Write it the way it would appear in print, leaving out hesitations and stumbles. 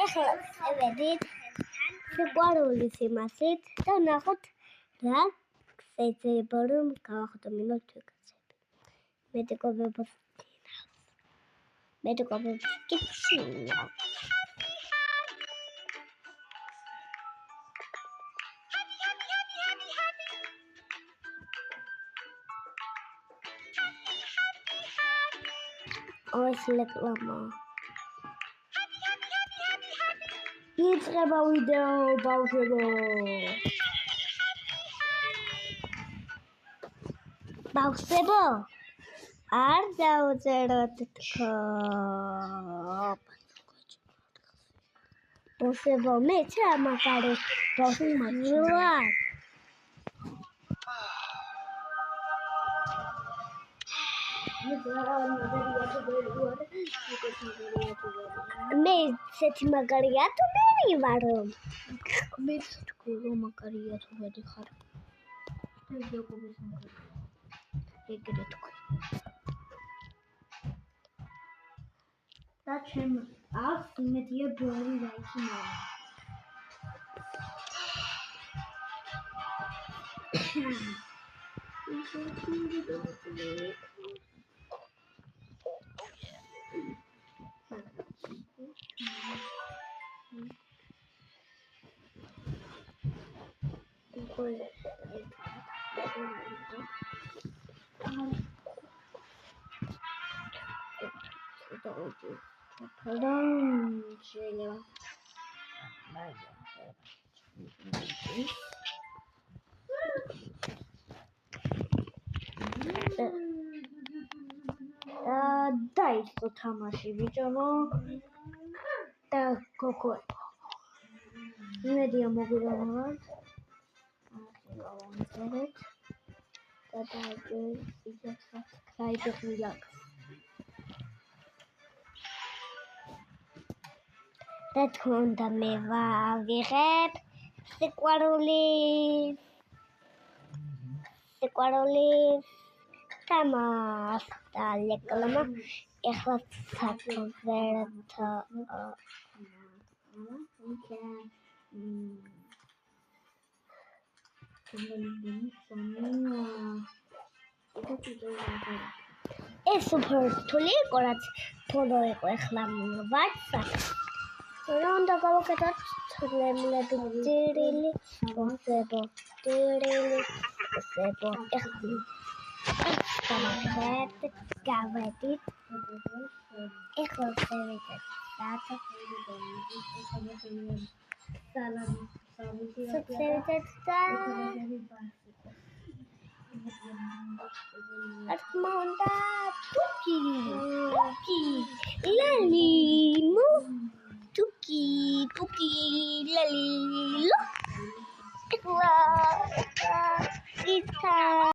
ეხლა წევედით სიყვარულის იმასით და ნახოთ რა შეიძლება რომ გავახდომინოთ თვიგაცები. მედიკობებს კითხია. ეს რეკლამა. იწყება ვიდეო ბავშვებო. ბავშვებო, არ დაუწეროთ თქო. ბავშვებო, მე ცა მაგარი ბავშვი ვარ. მე ესეთი მაგარი ათუბერი ვარ. მე თქვი რომ მაგარი ათუბერი ხარ. ეგრე თქვი. და ჩემ აქვს იმედია ბევრი ლაიქი მოვა. დაიწყო თამაში ბიჭო და გოგო იმედია მოგირავთ და subscribe და თქონდა მე ვაღიღებ სიყვარულის თამას და რეკლამა ეხლა საკვირთა ეს უფრო რთული იყო რაც ფონო იყო ეხლა ვატსაპ უნდა გავაკეთოთ ცვლილები დირილი ბავშვებო ეხლა გავედით ეხლა შევიდეთ Armanda Tuki Lali Mu Tuki Lali Lo Ita